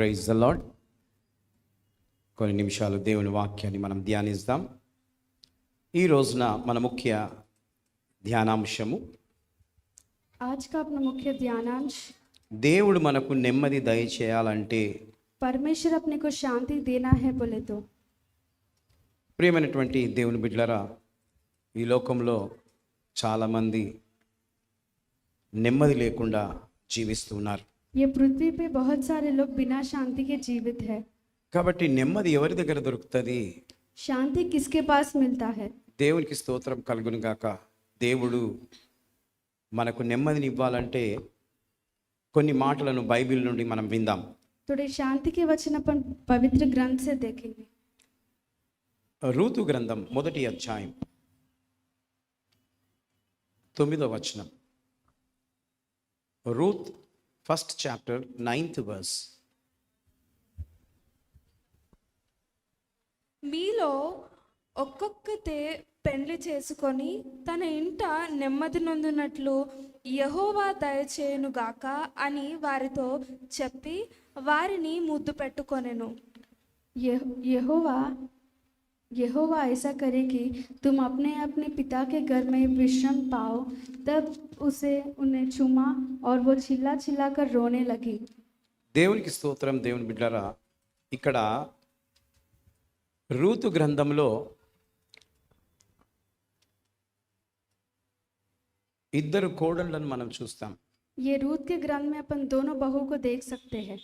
Praise the lord. కొన్ని నిమిషాలు దేవుని వాక్యాన్ని మనం ధ్యానిద్దాం. ఈ రోజున మన ముఖ్య ధ్యానాంశము, आज का अपना मुख्य ध्यानांश, దేవుడు మనకు నెమ్మది దయచేయాలంటే. परमेश्वर अपने को शांति देना है बोले तो। ప్రియమైనటువంటి దేవుని బిడ్డలారా, ఈ లోకంలో చాలామంది నెమ్మది లేకుండా జీవిస్తున్నారు. ये पृथ्वी पे बहुत सारे लोग बिना शांति के जीवित है। కాబట్టి నెమ్మది ఎవరి దగ్గర దొరుకుతుంది? शांति किसके पास मिलता है? దేవునికి స్తోత్రం కలుగును గాక. దేవుడు మనకు నెమ్మదిని ఇవ్వాలంటే కొన్ని మాటలను బైబిల్ నుండి మనం విందాం. थोड़े शांति के वचन अपन पवित्र ग्रंथ से देखेंगे। రూతు గ్రంథం 1వ అధ్యాయం 9వ వచనం. Ruth 1st chapter 9th verse. మీలో ఒక్కొక్కతే పెండ్లి చేసుకొని తన ఇంట నెమ్మది నొందినట్లు యెహోవా దయచేయునుగాక అని వారితో చెప్పి వారిని ముద్దు పెట్టుకొనెను. यहोवा यहोवा ऐसा करे कि तुम अपने अपने पिता के घर में विश्राम पाओ। तब उसे उन्हें चूमा और वो चिल्ला चिल्ला कर रोने लगी। దేవునికి స్తోత్రం. దేవుని బిడ్డలారా, ఇక్కడ రూతు గ్రంథంలో ఇద్దరు కోడళ్ళను మనం చూస్తాం. ये रूत के ग्रंथ में अपन दोनों बहू को देख सकते हैं।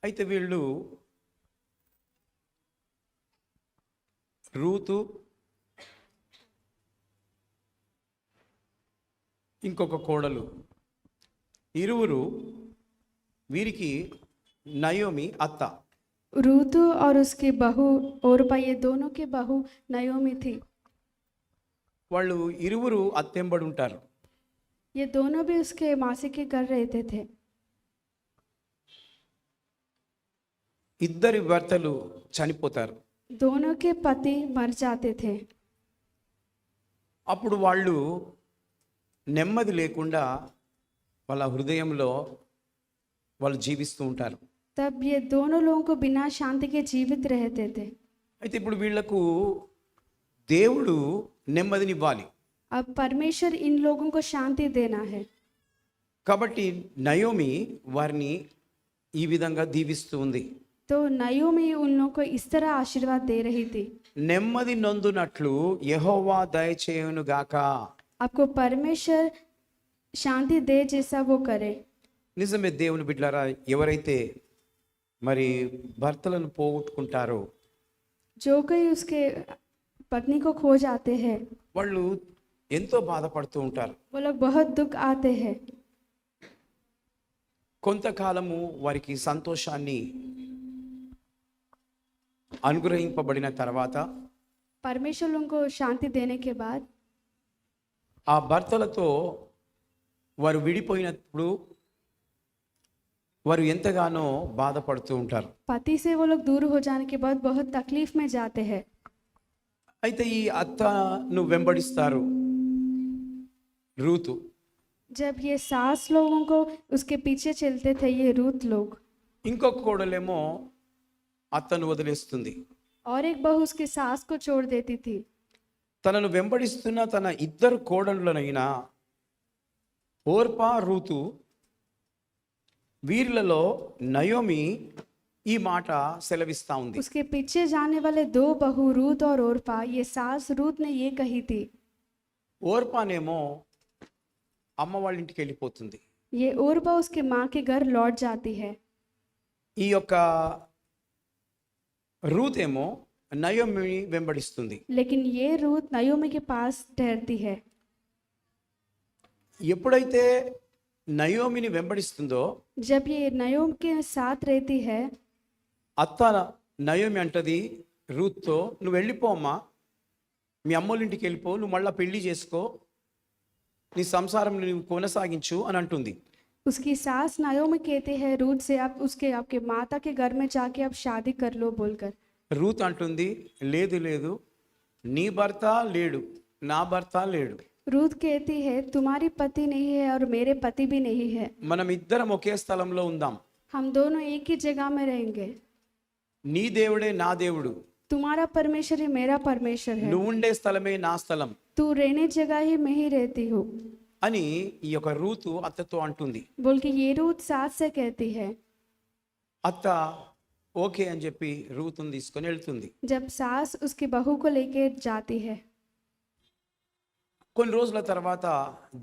అయితే వీళ్ళు రూతు ఇంకొక కోడలు, ఇరువురు వీరికి నయోమి అత్త. रूतु और उसकी बहू ओरपा, ये दोनों की बहू नयोमी थी। వాళ్ళు ఇరువురు అత్తెంబడి ఉంటారు. ये दोनों भी उसके मासी के घर रहते थे। ఇద్దరి భర్తలు చనిపోతారు. दोनों के पति मर जाते थे। అప్పుడు వాళ్ళు నెమ్మది లేకుండా వాళ్ళ హృదయంలో వాళ్ళు జీవిస్తూ ఉంటారు. तब ये दोनों लोगों को बिना शांति के जीवित रहते थे। అయితే ఇప్పుడు వీళ్లకు దేవుడు నెమ్మదినివ్వాలి. अब परमेश्वर इन लोगों को शांति देना है। కాబట్టి నయోమి వారిని ఈ విధంగా దీవిస్తూ ఉంది. तो नयोमी उन लोगों को इस तरह आशीर्वाद दे रही थी, నెమ్మది నొందునట్లు యెహోవా దయచేయును గాక. आपको परमेश्वर शांति दे जैसा वो करे। నిజమే దేవుని బిడ్డలారా, ఎవరైతే మరి భర్తలను పోగొట్టుకుంటారో जो कोई उसके पत्नी को खो जाते हैं, వాళ్ళు ఎంతో బాధపడుతూ ఉంటారు. वो लोग बहुत दुख आते हैं। కొంతకాలము వారికి సంతోషాన్ని అనుగ్రహింపబడిన తర్వాత परमेश्वर लोगों को शांति देने के बाद ఆ భర్తలతో వారు విడిపోయినప్పుడు వారు ఎంతగానో బాధపడుతూ ఉంటారు. पति से वो लोग दूर हो जाने के बाद बहुत तकलीफ में जाते हैं। అయితే ఈ అత్తను వెంబడిస్తారు రూతు. जब ये सास लोगों को उसके पीछे चलते थे ये रूत लोग, ఇంకొక కోడలేమో అత్తను వదిలేస్తుంది. और एक बहू उसकी सास को छोड़ देती थी। తనను వెంబడిస్తున్న తన ఇద్దరు కోడళ్ళనైనా ఓర్పా, రూతు, వీరిలలో నయోమి ఈ మాట సెలవిస్తా ఉంది. उसके पीछे जाने वाले दो बहू रूत और ओरपा, ये सास रूत ने ये कही थी। ఓర్పానేమో అమ్మ వాళ్ళ ఇంటికి వెళ్ళిపోతుంది. ये ओरपा उसके माँ के घर लौट जाती है। ఈ యొక్క రూత్ ఏమో నయోమిని వెంబడిస్తుంది. लेकिन ये रूत नयोमी के पास ठहरती है। ఎప్పుడైతే నయోమిని వెంబడిస్తుందో जब ये नयोम के साथ रहती है, అత్త నయోమి అంటది రూత్తో, నువ్వు వెళ్ళిపో అమ్మా, మీ అమ్మోళ్ళ ఇంటికి వెళ్ళిపో, నువ్వు మళ్ళీ పెళ్లి చేసుకో, నీ సంసారం నువ్వు కొనసాగించు అని అంటుంది. उसकी सास नयोमी कहती है रूत से, आप आपके माता के घर में जाके आप शादी कर लो बोलकर। రూత్ అంటుంది, లేదు లేదు, నీ భర్త లేడు, నా భర్త లేడు. रूत कहती है तुम्हारी पति नहीं है और मेरे पति भी नहीं है। మనం ఇద్దరం ఒకే స్థలంలో ఉందాం. हम दोनों एक ही जगह में रहेंगे। నీ దేవుడే నా దేవుడు, तुम्हारा परमेश्वर ही मेरा परमेश्वर है, నువ్వు ఉండే స్థలమే నా స్థలం तू रहने जगह ही मैं ही रहती हूँ, అని ఈ యొక్క రూతు అత్తతో అంటుంది. बोल के ये रूत सास से कहती है। అత్త ఓకే అని చెప్పి రూతుని తీసుకొని వెళ్తుంది. जब सास उसकी बहू को लेके जाती है, కొన్ని రోజుల తర్వాత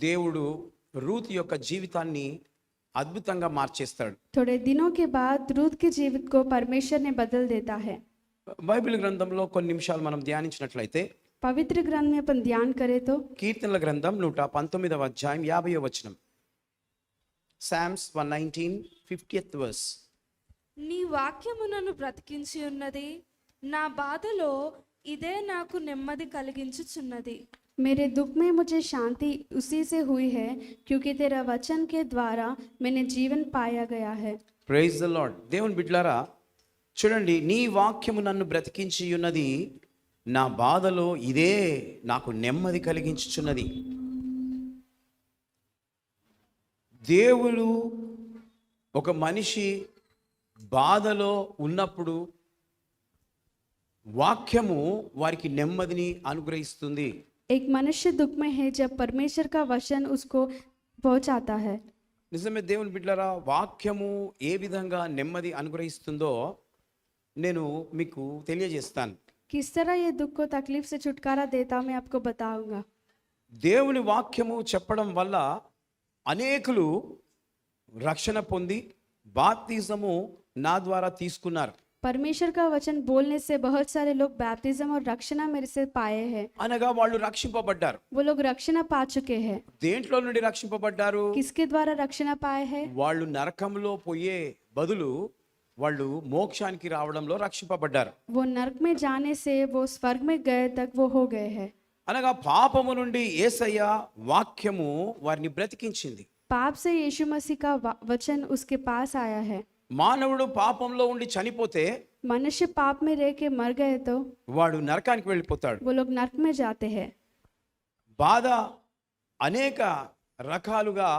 దేవుడు రూతు యొక్క జీవితాన్ని అద్భుతంగా మార్చేస్తాడు. थोड़े दिनों के बाद रूत के जीवित को परमेश्वर ने बदल देता है। బైబిల్ గ్రంథంలో కొన్ని నిమిషాలు మనం ధ్యానించినట్లయితే पवित्र ग्रंथ में अपन ध्यान करें तो కీర్తనల గ్రంథం 119వ అధ్యాయం 50వ వచనం, సామ్స్ 119 50th verse. నీ వాక్యము నన్ను బ్రతికించి ఉన్నది, నా బాధలో ఇదే నాకు నెమ్మది కలిగించుచున్నది. मेरे दुख में मुझे शांति उसी से हुई है, क्योंकि तेरा वचन के द्वारा मैंने जीवन पाया गया है। Praise the Lord. దేవుని బిడ్డలారా చూడండి, నీ వాక్యము నన్ను బ్రతికించి ఉన్నది, నా బాధలో ఇదే నాకు నెమ్మది కలిగించుచున్నది. దేవుడు ఒక మనిషి బాధలో ఉన్నప్పుడు వాక్యము వారికి నెమ్మదిని అనుగ్రహిస్తుంది. एक मनुष्य दुख में है जब परमेश्वर का वचन उसको पहुंचाता है। నిజమే దేవుని బిడ్డలారా, వాక్యము ఏ విధంగా నెమ్మది అనుగ్రహిస్తుందో నేను మీకు తెలియజేస్తాను. किस तरह ये दुख को तकलीफ से छुटकारा देता मैं आपको बताऊंगा। దేవుని వాక్యము చెప్పడం వల్ల అనేకులు రక్షణ పొంది బాప్తిజము నా ద్వారా తీసుకున్నారు. परमेश्वर का वचन बोलने से बहुत सारे लोग बैप्टिज्म और रक्षणा मेरे से पाए हैं। అనగా వాళ్ళు రక్షింపబడ్డారు. वो लोग रक्षणा पा चुके हैं। దేంట్లో నుండి రక్షింపబడ్డారు? किसके द्वारा रक्षणा पाए हैं? వాళ్ళు నరకంలో పోయే బదులు వాళ్ళు మోక్షానికి రావడంలో రక్షింపబడ్డారు. वो नरक में जाने से वो स्वर्ग में गए तक वो हो गए हैं। అనగా పాపము నుండి యేసయ్య వాక్యము వారిని బ్రతికించింది. पाप से यीशु मसीह का वचन उसके पास आया है। మానవుడు పాపంలో ఉండి చనిపోతే मनुष्य पाप में रह के मर गए तो వాడు నరకానికి వెళ్ళిపోతాడు. वो लोग नरक में जाते हैं। బాధ అనేక రకాలుగా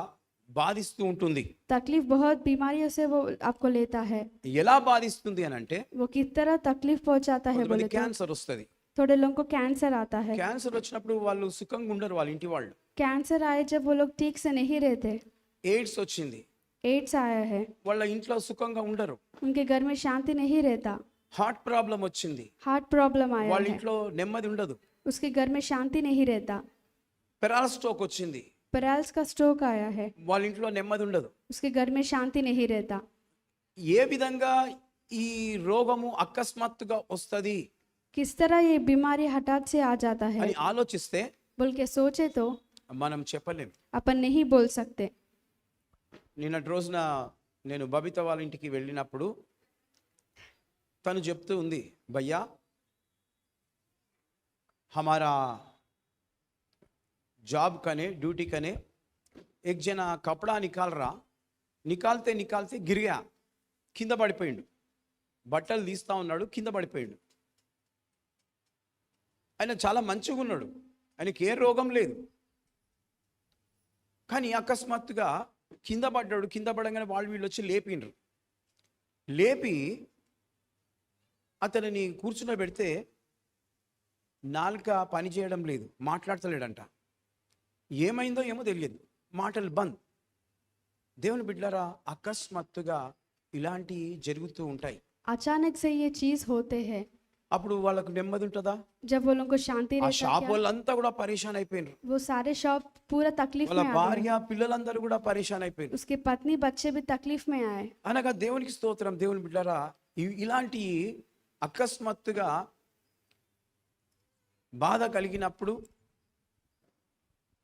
బాధిస్తూ ఉంటుంది. तकलीफ बहुत बीमारियों से वो आपको लेता है। ఎలా బాధిస్తుంది అని అంటే, वो किस तरह तकलीफ पहुंचाता है बोले కొంతమంది तो క్యాన్సర్ వస్తుంది. थोड़े लोगों को कैंसर आता है। క్యాన్సర్ వచ్చినప్పుడు వాళ్ళు సుఖంగా ఉండరు, వాళ్ళ ఇంటి వాళ్ళు. कैंसर आए जब वो लोग ठीक से नहीं रहते। ఎయిడ్స్ వచ్చింది, एड्स आया है, వాళ్ళ ఇంట్లో సుఖంగా ఉండరు. उनके घर में शांति नहीं रहता। హార్ట్ ప్రాబ్లం వచ్చింది, हार्ट प्रॉब्लम आया వాళ్ళ है, ఇంట్లో నెమ్మది ఉండదు. उसके घर में शांति नहीं रहता। పెరాల్ స్ట్రోక్ వచ్చింది, पैरालिसिस का स्ट्रोक आया है, వాళ్ళ ఇంట్లో నెమ్మది ఉండదు. उसके घर में शांति नहीं रहता। ఏ విధంగా ఈ రోగము అకస్మాత్తుగా వస్తుంది किस तरह ये बीमारी हठात से आ जाता है అని ఆలోచిస్తే बोल के सोचे तो మనం చెప్పలేం. अपन नहीं बोल सकते। నిన్నటి రోజున నేను బబిత వాళ్ళ ఇంటికి వెళ్ళినప్పుడు తను చెప్తూ ఉంది, భయ్యా हमारा जॉब कने ड्यूटी कने एक जना कपड़ा निकाल रहा, निकालते निकालते गिर गया, కింద పడిపోయిండు. బట్టలు తీస్తా ఉన్నాడు, కింద పడిపోయిండు. ఆయన చాలా మంచిగా ఉన్నాడు, ఆయనకి ఏ రోగం లేదు. కానీ అకస్మాత్తుగా కింద పడ్డాడు. కింద పడగానే వాళ్ళు వీళ్ళు వచ్చి లేపిండ్రు. లేపి అతనిని కూర్చునబెడితే నాలుక పని చేయడం లేదు, మాట్లాడతలేడంట. ఏమైందో ఏమో తెలియదు, మాటలు బంద్. దేవుని బిడ్డలారా, అకస్మాత్తుగా ఇలాంటి జరుగుతూ ఉంటాయి. अचानक से ये चीज होते हैं। అప్పుడు వాళ్ళకు నెమ్మది ఉంటుందా? जब वो लोगों को शांति ఆ रहता షాప్ क्या? వాళ్ళంతా కూడా పరేషాన్ అయిపోయినారు. वो सारे शॉप पूरा तकलीफ వాళ్ళ में आ गए। భార్య పిల్లలందరూ కూడా పరేషాన్ అయిపోయారు. उसकी पत्नी बच्चे भी तकलीफ में आए। అనగా దేవునికి స్తోత్రం. దేవుని బిడ్డలారా, ఇలాంటి అకస్మాత్తుగా బాధ కలిగినప్పుడు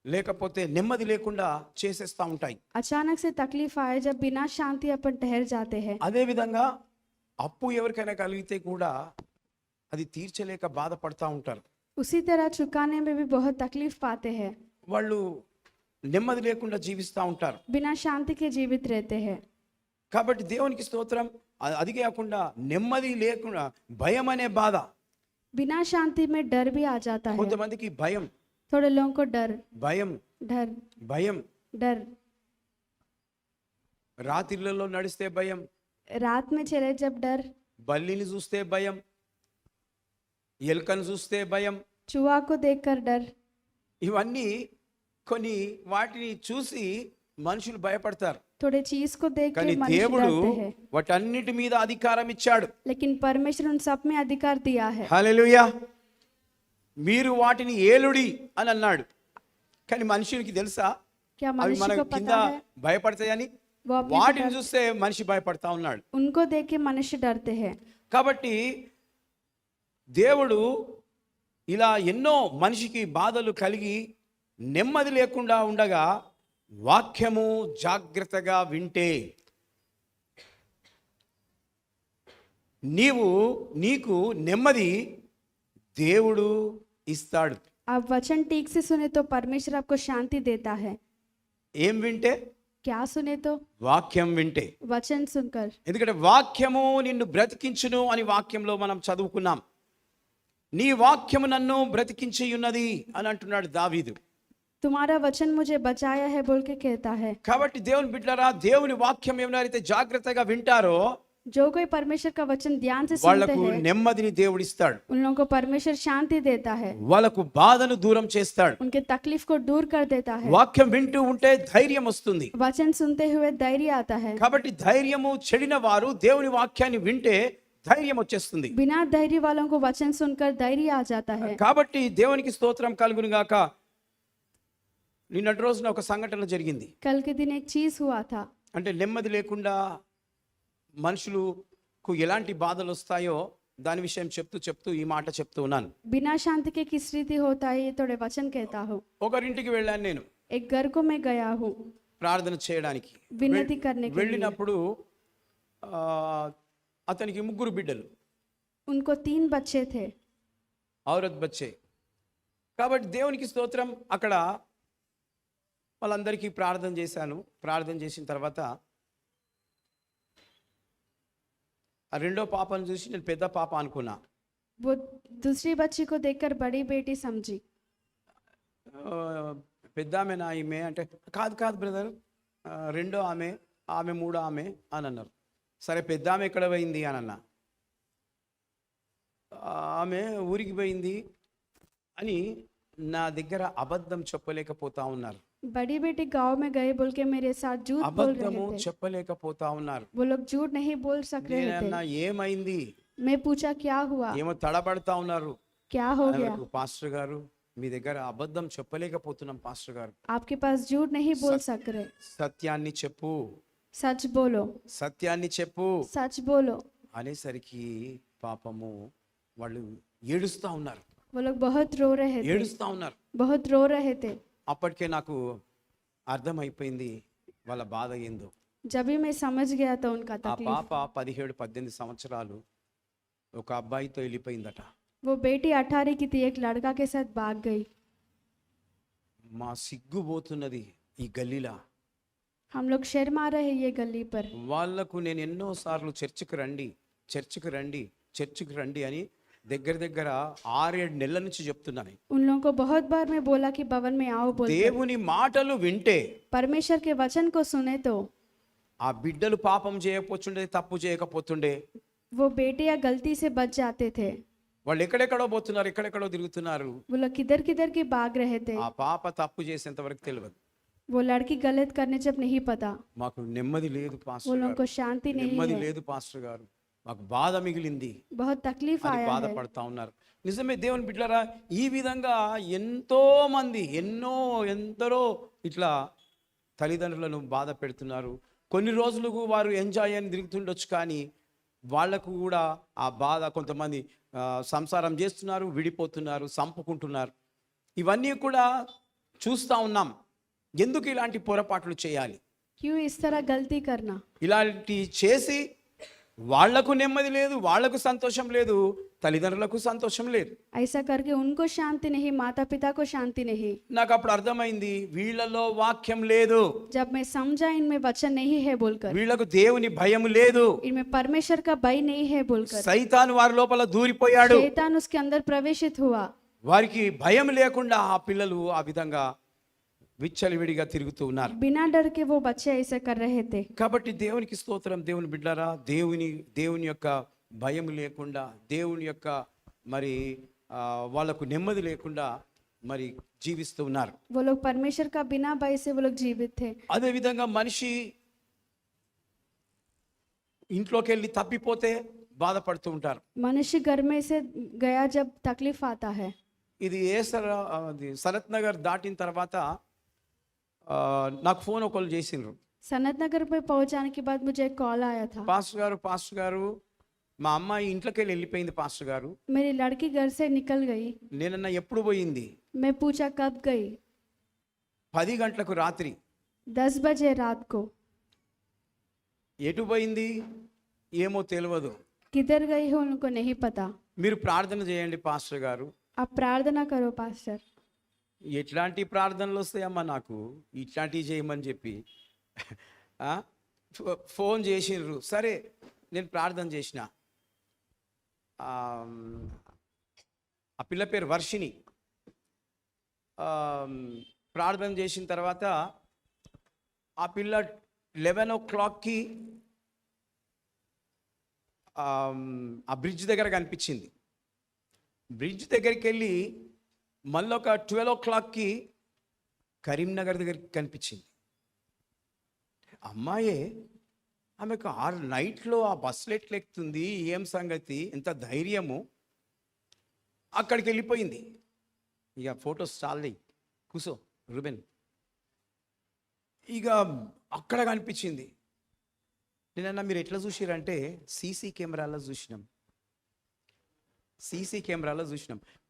లేకపోతే నెమ్మది లేకుండా చేసేస్తూ ఉంటాయి. अचानक से तकलीफ आए जब बिना शांति अपन ठहर जाते हैं। అదే విధంగా అప్పు ఎవరికైనా కలిగితే కూడా అది తీర్చలేక బాధపడతా ఉంటారు. उसी तरह चुकाने में भी बहुत तकलीफ पाते हैं। వాళ్ళు నెమ్మది లేకుండా జీవిస్తూ ఉంటారు. बिना शांति के जीवित रहते हैं। కాబట్టి దేవునికి స్తోత్రం. అది కాకుండా నెమ్మది లేకుండా భయం అనే బాధ. बिना शांति में डर भी आ जाता है। కొంతమందికి భయం, थोड़े लोगों को डर భయం, डर భయం. डर రాత్రిళ్ళలో నడిస్తే భయం, रात में चले जब डर, బల్లిని చూస్తే భయం, ఎలుకను చూస్తే భయం. चूहा को देखकर डर। ఇవన్నీ కొన్ని వాటిని చూసి మనుషులు భయపడతారు. थोड़े चीज को देख కానీ के मनुष्य దేవుడు डरते हैं, వాటన్నిటి మీద అధికారం ఇచ్చాడు. लेकिन परमेश्वर उन सब में अधिकार दिया है। హల్లెలూయా. మీరు వాటిని ఏలుడి అని అన్నాడు. కానీ మనుషునికి తెలుసా क्या అవి मनुष्य మన को కింద पता है? భయపడతాయని? वो अपने వాటిని చూస్తే మనిషి భయపడతా ఉన్నాడు. उनको देख के मनुष्य डरते हैं। కాబట్టి దేవుడు ఇలా ఎన్నో మనిషికి బాధలు కలిగి నెమ్మది లేకుండా ఉండగా వాక్యము జాగ్రత్తగా వింటే నీకు నెమ్మది దేవుడు ఇస్తాడు. आप वचन ठीक से सुने तो परमेश्वर आपको शांति देता है। ఏం వింటే? क्या सुने तो? వాక్యం వింటే. वचन सुनकर। ఎందుకంటే వాక్యము నిన్ను బ్రతికించును అని వాక్యంలో మనం చదువుకున్నాం. నీ వాక్యము నన్ను బ్రతికించి ఉన్నది అని అంటున్నాడు దావీదు. तुम्हारा वचन मुझे बचाया है बोल के कहता है। కాబట్టి దేవుని బిడ్డలారా, దేవుని వాక్యం ఎవరైతే జాగ్రత్తగా వింటారో जो कोई परमेश्वर का वचन ध्यान से सुनते వాళ్లకు हैं, నెమ్మదిని దేవుడిస్తాడు. उन लोगों को परमेश्वर शांति देता है, వాళ్ళకు బాధను దూరం చేస్తాడు. उनके तकलीफ को दूर कर देता है। వాక్యం వింటూ ఉంటే ధైర్యం వస్తుంది. वचन सुनते हुए धैर्य आता है। కాబట్టి ధైర్యము చెడిన వారు దేవుని వాక్యాన్ని వింటే ధైర్యం వచ్చేస్తుంది. बिना धैर्य वालों को वचन सुनकर धैर्य आ जाता है। కాబట్టి దేవునికి స్తోత్రం కలుగును గాక. నిన్నటి రోజున ఒక సంఘటన జరిగింది. कल के दिन एक चीज हुआ था। అంటే నెమ్మది లేకుండా మనుషులకు ఎలాంటి బాధలు వస్తాయో దాని విషయం చెప్తూ ఈ మాట చెప్తూ ఉన్నాను. बिना शांति के किस रीति होता है ये थोड़े वचन कहता हूँ। ఒకరింటికి వెళ్ళాను నేను एक घर को मैं गया हूँ ప్రార్థన చేయడానికి. विनती करने के लिए। వెళ్ళినప్పుడు అతనికి 3 బిడ్డలు, उनको 3 बच्चे थे। ఔరత్ బచ్చే. కాబట్టి దేవునికి స్తోత్రం. అక్కడ వాళ్ళందరికీ ప్రార్థన చేశాను. ప్రార్థన చేసిన తర్వాత ఆ రెండో పాపను చూసి నేను పెద్ద పాప అనుకున్నా. वो दूसरी बच्ची को देखकर बड़ी बेटी समझी। పెద్ద ఆమెనా ఈమె అంటే, కాదు బ్రదర్, రెండో ఆమె మూడో ఆమె అని అన్నారు. సరే పెద్ద ఆమె ఎక్కడ పోయింది అని అన్నా. ఆమె ఊరికి పోయింది అని నా దగ్గర అబద్ధం చెప్పలేకపోతా ఉన్నారు. बड़ी बेटी गांव में गए बोल के मेरे साथ झूठ बोल అబద్ధము रहे थे। చెప్పలేకపోతా ఉన్నారు. वो लोग झूठ नहीं बोल सक रहे నేనన్నా थे। ఏమైంది? मैं पूछा क्या हुआ, ఏమో తడబడతా ఉన్నారు. क्या हो गया? అనవరకు, పాస్టర్ గారు మీ దగ్గర అబద్ధం చెప్పలేకపోతున్నాం పాస్టర్ గారు. आपके पास झूठ नहीं बोल सक रहे, సత్యాన్ని చెప్పు, सच बोलो, సత్యాన్ని చెప్పు सच बोलो। అనేసరికి పాపము వాళ్ళు ఏడుస్తా ఉన్నారు. वो लोग बहुत रो रहे थे, ఏడుస్తా ఉన్నారు. बहुत रो रहे थे। అప్పటికే నాకు అర్థమైపోయింది వాళ్ళ బాధ ఏందో. जब भी मैं समझ गया तो उनका ఆ तकलीफ। పాప 17-18 సంవత్సరాలు ఒక అబ్బాయితో వెళ్ళిపోయిందట. वो बेटी 18 की थी, एक लड़का के साथ भाग गई। మా సిగ్గుపోతున్నది ఈ గల్లీలా. हम लोग शर्मा रहे ये गली पर। వాళ్లకు నేను ఎన్నోసార్లు చర్చికి రండి అని దగ్గర 6-7 నెలల నుంచి చెప్తున్నాను. उन लोगों को बहुत बार मैं बोला कि भवन में आओ बोल। దేవుని మాటలు వింటే परमेश्वर के वचन को सुने तो ఆ బిడ్డలు పాపం చేయకపోతుండే, తప్పు చేయకపోతుండే. वो बेटियां गलती से बच जाते थे। వాళ్ళు ఎక్కడెక్కడో పోతున్నారు, ఎక్కడెక్కడో తిరుగుతున్నారు. वो लोग किधर किधर की भाग रहे थे। ఆ పాప తప్పు చేసేంత వరకు తెలియదు. वो लड़की गलत करने जब नहीं पता, మాకు నెమ్మది లేదు वो పాస్టర్ लोगों గారు, को शांति नहीं నెమ్మది है, లేదు పాస్టర్ గారు, మాకు బాధ మిగిలింది बहुत तकलीफ అని आया है। బాధపడతా ఉన్నారు. నిజమే దేవుని బిడ్డలారా, ఈ విధంగా ఎంతో మంది ఎందరో ఇట్లా తల్లిదండ్రులను బాధ పెడుతున్నారు. కొన్ని రోజులకు వారు ఎంజాయ్ అని తిరుగుతుండొచ్చు, కానీ వాళ్లకు కూడా ఆ బాధ. కొంతమంది సంసారం చేస్తున్నారు, విడిపోతున్నారు, చంపుకుంటున్నారు. ఇవన్నీ కూడా చూస్తూ ఉన్నాం. ఎందుకు ఇలాంటి పొరపాట్లు చేయాలి? क्यों इस तरह गलती करना? ఇలాంటి చేసి వాళ్లకు నెమ్మది లేదు, వాళ్లకు సంతోషం లేదు, తల్లిదండ్రులకు సంతోషం లేదు. ऐसा करके उनको शांति नहीं, माता पिता को शांति नहीं। నాకు అప్పుడు అర్థమైంది, వీళ్ళలో వాక్యం లేదు, जब मैं समझा इनमें वचन नहीं है बोलकर, వీళ్ళకు దేవుని భయం లేదు, इनमें परमेश्वर का भय नहीं है बोलकर, సైతాను వారి లోపల దూరిపోయాడు. शैतान उसके अंदर प्रवेशित हुआ। వారికి భయం లేకుండా ఆ పిల్లలు ఆ విధంగా విచ్చలవిడిగా తిరుగుతూ ఉన్నారు. बिना डर के वो बच्चे ऐसे कर रहे थे। కాబట్టి దేవునికి స్తోత్రం. దేవుని బిడ్డారా, దేవుని యొక్క భయం లేకుండా, దేవుని యొక్క మరి వాళ్ళకు నెమ్మది లేకుండా మరి జీవిస్తూ ఉన్నారు. वो लोग परमेश्वर का बिना भय से वो लोग जीवित थे। అదే విధంగా మనిషి ఇంట్లోకి వెళ్ళి తప్పిపోతే బాధపడుతూ ఉంటారు. मनुष्य घर में से गया जब तकलीफ आता है। ఇది సనత్ నగర్ దాటిన తర్వాత నాకు ఫోన్ ఒకళ్ళు చేసిండ్రు. सनत नगर पे पहुंचाने के बाद मुझे एक कॉल आया था। పాస్టర్ గారు మా అమ్మాయి ఇంట్లోకి వెళ్ళిపోయింది పాస్టర్ గారు. मेरी लड़की घर से निकल गई। నేనన్నా ఎప్పుడు పోయింది? मैं पूछा कब गई? 10 గంటలకు రాత్రి. 10 बजे रात को। ఎటు పోయింది ఏమో తెలియదు. किधर गई हो उनको नहीं पता। మీరు ప్రార్థన చేయండి పాస్టర్ గారు. आप प्रार्थना करो पास्टर। ఎట్లాంటి ప్రార్థనలు వస్తాయమ్మా నాకు, ఇట్లాంటివి చేయమని చెప్పి ఫోన్ చేసిండ్రు. సరే నేను ప్రార్థన చేసిన. ఆ పిల్ల పేరు వర్షిణి. ప్రార్థన చేసిన తర్వాత ఆ పిల్ల 11 o'clockకి ఆ బ్రిడ్జ్ దగ్గర కనిపించింది. బ్రిడ్జ్ దగ్గరికి వెళ్ళి మళ్ళీ ఒక 12 o'clockకి కరీంనగర్ దగ్గరికి కనిపించింది. అమ్మాయే, ఆమెకు నైట్లో ఆ బస్సులు ఎట్లా ఎక్కుతుంది, ఏం సంగతి, ఎంత ధైర్యము, అక్కడికి వెళ్ళిపోయింది. ఇక ఫొటోస్ చాలే, కూసో రూబెన్. ఇక అక్కడ కనిపించింది. నేనన్నా మీరు ఎట్లా చూసిరంటే సీసీ కెమెరాలో చూసినాం.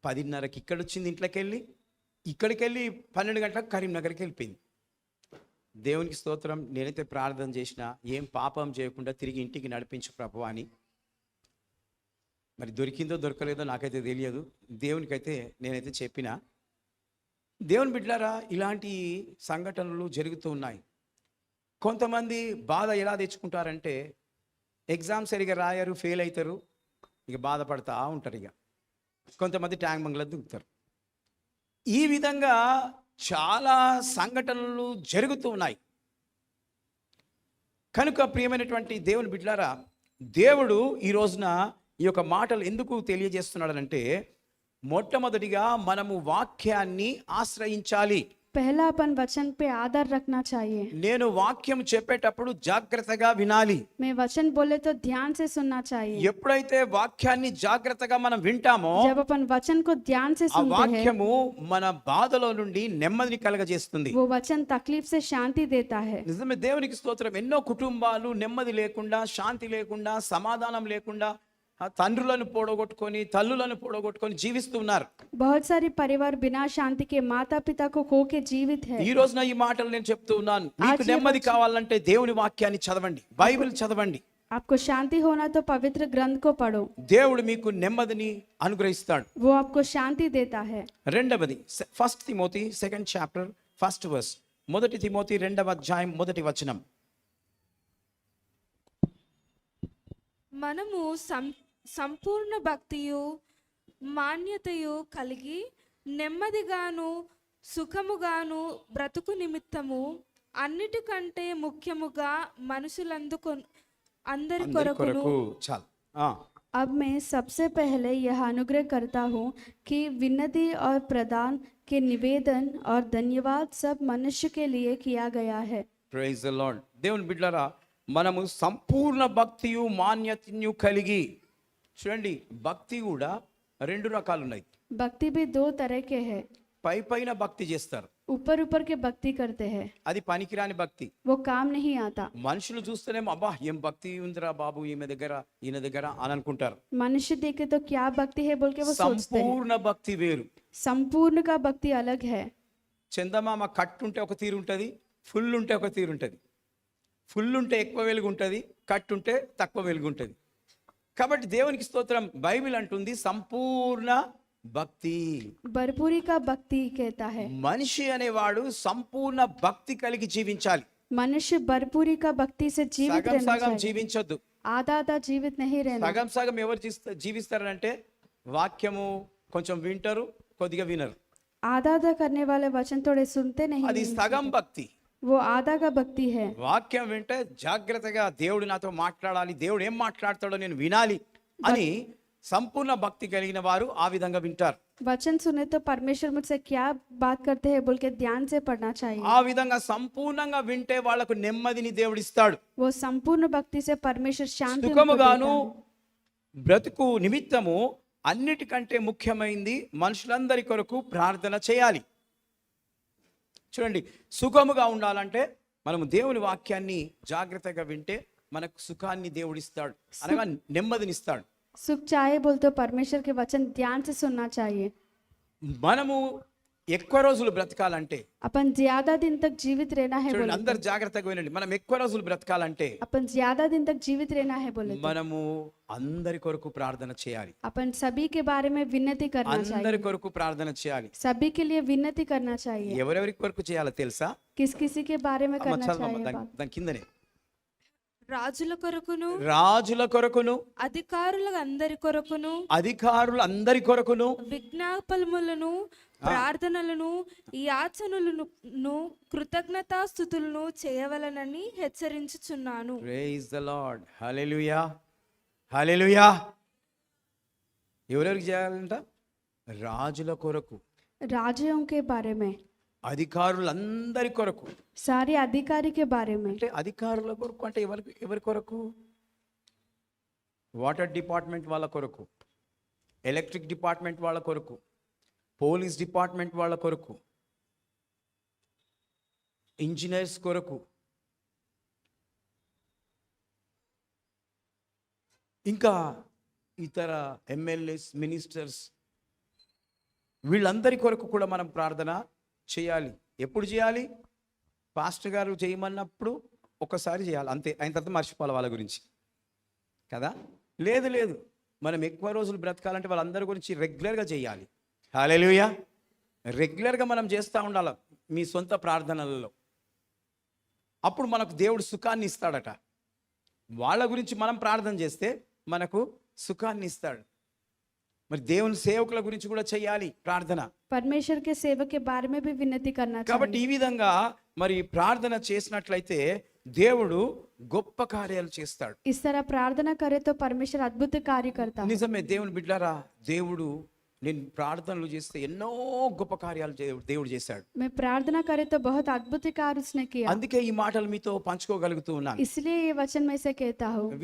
10:30కి ఇక్కడ వచ్చింది ఇంట్లోకి వెళ్ళి, ఇక్కడికి వెళ్ళి 12 గంటలకు కరీంనగర్కి వెళ్ళిపోయింది. దేవునికి స్తోత్రం. నేనైతే ప్రార్థన చేసిన, ఏం పాపం చేయకుండా తిరిగి ఇంటికి నడిపించు ప్రభువా అని. మరి దొరికిందో దొరకలేదో నాకైతే తెలియదు. దేవునికైతే నేనైతే చెప్పిన. దేవుని బిడ్డలారా, ఇలాంటి సంఘటనలు జరుగుతూ ఉన్నాయి. కొంతమంది బాధ ఎలా తెచ్చుకుంటారంటే ఎగ్జామ్ సరిగా రాయరు, ఫెయిల్ అవుతారు, ఇక బాధపడతా ఉంటారు. ఇక కొంతమంది ట్యాంక్ బంగ్లా దిగుతారు. ఈ విధంగా చాలా సంఘటనలు జరుగుతూ ఉన్నాయి. కనుక ప్రియమైనటువంటి దేవుని బిడ్డలారా, దేవుడు ఈ రోజున ఈ యొక్క మాటలు ఎందుకు తెలియజేస్తున్నాడనంటే, మొట్టమొదటిగా మనము వాక్యాన్ని ఆశ్రయించాలి. पहला अपन वचन पे आदर रखना चाहिए। నేను వాక్యం చెప్పేటప్పుడు జాగ్రత్తగా వినాలి. मैं वचन बोले तो ध्यान से सुनना चाहिए। ఎప్పుడైతే వాక్యాన్ని జాగ్రత్తగా మనం వింటామో, जब अपन वचन को ध्यान से ఆ सुनते हैं, వాక్యము మన బాధలో నుండి నెమ్మదిని కలగజేస్తుంది. वो वचन तकलीफ से शांति देता है। నిజమే, దేవునికి స్తోత్రం. ఎన్నో కుటుంబాలు నెమ్మది లేకుండా, శాంతి లేకుండా, సమాధానం లేకుండా, తండ్రులను పోడగొట్టుకొని, తల్లులను పోడగొట్టుకొని జీవిస్తున్నారు. बहुत सारी परिवार बिना शांति के माता पिता को खो के जीवित है। ఈ రోజున ఈ మాటలు నేను చెప్తూ ఉన్నాను. మీకు నెమ్మది కావాలంటే దేవుని వాక్యాన్ని చదవండి, బైబిల్ చదవండి. आपको शांति होना तो पवित्र ग्रंथ को पढ़ो। దేవుడు మీకు నెమ్మదిని అనుగ్రహిస్తాడు. वो आपको शांति देता है। రెండవది 1 Timothy 2nd chapter 1st verse. 1 Timothy 2వ అధ్యాయం 1వ వచనం. మనము సంపూర్ణ భక్తియు మాన్యతయు కలిగి నెమ్మదిగాను సుఖముగాను బ్రతుకు నిమిత్తము అన్నిటికంటే ముఖ్యముగా అందరి కొరకును చాలు. अब मैं सबसे पहले यह अनुग्रह करता हूँ कि विनती और प्रदान के निवेदन और धन्यवाद सब मनुष्य के लिए किया गया है। Praise the Lord. దేవుని బిడ్డలారా, మనము సంపూర్ణ భక్తియు మాన్యతయు కలిగి, చూడండి, భక్తి కూడా 2 రకాలు ఉన్నాయి. भक्ति भी 2 तरह के है। పైన భక్తి చేస్తారు, ऊपर ऊपर के भक्ति करते हैं, అది పనికిరాని భక్తి. वो काम नहीं आता। మనుషులు చూస్తేనేమో అబ్బా ఏం భక్తి ఉందిరా బాబు ఈయన దగ్గర అని అనుకుంటారు. मनुष्य देखे तो क्या भक्ति है बोल के वो सोचते हैं। సంపూర్ణ భక్తి వేరు. संपूर्ण का भक्ति अलग है। చందమామ కట్టుంటే ఒక తీరు ఉంటుంది, ఫుల్ ఉంటే ఒక తీరు ఉంటుంది. ఫుల్ ఉంటే ఎక్కువ వెలుగు ఉంటుంది, కట్టుంటే తక్కువ వెలుగు ఉంటుంది. కాబట్టి దేవునికి స్తోత్రం. బైబిల్ అంటుంది సంపూర్ణ భక్తి. भरपूरी का भक्ति कहता है। మనిషి అనేవాడు సంపూర్ణ భక్తి కలిగి జీవించాలి. मनुष्य भरपूरी का भक्ति से जीवित సగం रहना సగం चाहिए। జీవించొద్దు. आधा आधा जीवित नहीं रहना। సగం సగం ఎవరు జీవిస్తారంటే వాక్యము కొంచెం వింటారు, కొద్దిగా వినరు. आधा आधा करने वाले वचन थोड़े सुनते नहीं అది हैं। సగం భక్తి. वो आधा का भक्ति है। వాక్యం వింటే జాగ్రత్తగా దేవుడు నాతో మాట్లాడాలి, దేవుడు ఏం మాట్లాడతాడో నేను వినాలి అని సంపూర్ణ భక్తి కలిగిన వారు ఆ విధంగా వింటారు. वचन सुने तो परमेश्वर मुझसे क्या बात करते हैं बोल के ध्यान से पढ़ना चाहिए। ఆ విధంగా సంపూర్ణంగా వింటే వాళ్ళకు నెమ్మదిని దేవుడు ఇస్తాడు. वो संपूर्ण भक्ति से परमेश्वर शांति उनको సుఖముగాను देता है। బ్రతుకు నిమిత్తము అన్నిటికంటే ముఖ్యమైనది మనుషులందరి కొరకు ప్రార్థన చేయాలి. చూడండి, సుఖముగా ఉండాలంటే మనము దేవుని వాక్యాన్ని జాగ్రత్తగా వింటే మనకు సుఖాన్ని దేవుడిస్తాడు, అనగా నెమ్మదినిస్తాడు. सुख चाहे बोल तो परमेश्वर के वचन ध्यान से सुनना चाहिए। మనము ఎక్కువ రోజులు బ్రతకాలంటే, अपन ज्यादा दिन तक जीवित रहना है చూడండి बोले అందరు జాగ్రత్తగా వినండి, మనం ఎక్కువ రోజులు బ్రతకాలంటే अपन ज्यादा दिन तक जीवित रहना है बोले మనము అందరి కొరకు ప్రార్థన చేయాలి. अपन सभी के बारे में विनती करना चाहिए। అందరి కొరకు ప్రార్థన చేయాలి. सभी के लिए विनती करना चाहिए। ఎవరెవరి కొరకు చేయాలో తెలుసా? किस किसी के बारे में అమ్మ करना చదవమ్మ, चाहिए దాని- దాని కిందనే రాజుల కొరకును రాజుల కొరకును, అధికారుల అందరి కొరకును అధికారులు అందరి కొరకును, విజ్ఞాపనములను ప్రార్థనలను యాచనలను కృతజ్ఞతాస్తుతులను చేయవలనని హెచ్చరించుచున్నాను. Praise the lord. Hallelujah, hallelujah. ఎవరెవరికి చేయాలంట? రాజుల కొరకు, राजाओं के बारे में, అధికారులందరి కొరకు. सारे अधिकारी के बारे में। అంటే అధికారుల కొరకు అంటే ఎవరి కొరకు? వాటర్ డిపార్ట్మెంట్ వాళ్ళ కొరకు, ఎలక్ట్రిక్ డిపార్ట్మెంట్ వాళ్ళ కొరకు, పోలీస్ డిపార్ట్మెంట్ వాళ్ళ కొరకు, ఇంజనీర్స్ కొరకు, ఇంకా ఇతర ఎమ్మెల్యేస్, మినిస్టర్స్, వీళ్ళందరి కొరకు కూడా మనం ప్రార్థన చేయాలి. ఎప్పుడు చేయాలి? పాస్టర్ గారు చేయమన్నప్పుడు ఒక్కసారి చేయాలి అంతే, అయిన తర్వాత మర్చిపోవాలి వాళ్ళ గురించి కదా. లేదు లేదు, మనం ఎక్కువ రోజులు బ్రతకాలంటే వాళ్ళందరి గురించి రెగ్యులర్గా చేయాలి. హల్లెలూయా. రెగ్యులర్గా మనం చేస్తూ ఉండాలి మీ సొంత ప్రార్థనలలో. అప్పుడు మనకు దేవుడు సుఖాన్ని ఇస్తాడట. వాళ్ళ గురించి మనం ప్రార్థన చేస్తే మనకు సుఖాన్ని ఇస్తాడు. మరి దేవుని సేవకుల గురించి కూడా చేయాలి ప్రార్థన. परमेश्वर के सेवक के बारे में भी विनती करना కాబట్టి चाहिए। ఈ విధంగా మరి ప్రార్థన చేసినట్లయితే దేవుడు గొప్ప కార్యాలు చేస్తాడు. इस तरह प्रार्थना करे तो परमेश्वर अद्भुत कार्य करता है। నిజమే దేవుని బిడ్డలారా, దేవుడు నేను ప్రార్థనలు చేస్తే ఎన్నో గొప్ప కార్యాలు దేవుడు చేశాడు. मैं प्रार्थना करे तो बहुत अद्भुत कार्य उसने किया। అందుకే ఈ మాటలు మీతో పంచుకోగలుగుతూ ఉన్నాను. इसलिए ये वचन मैं से कहता हूँ।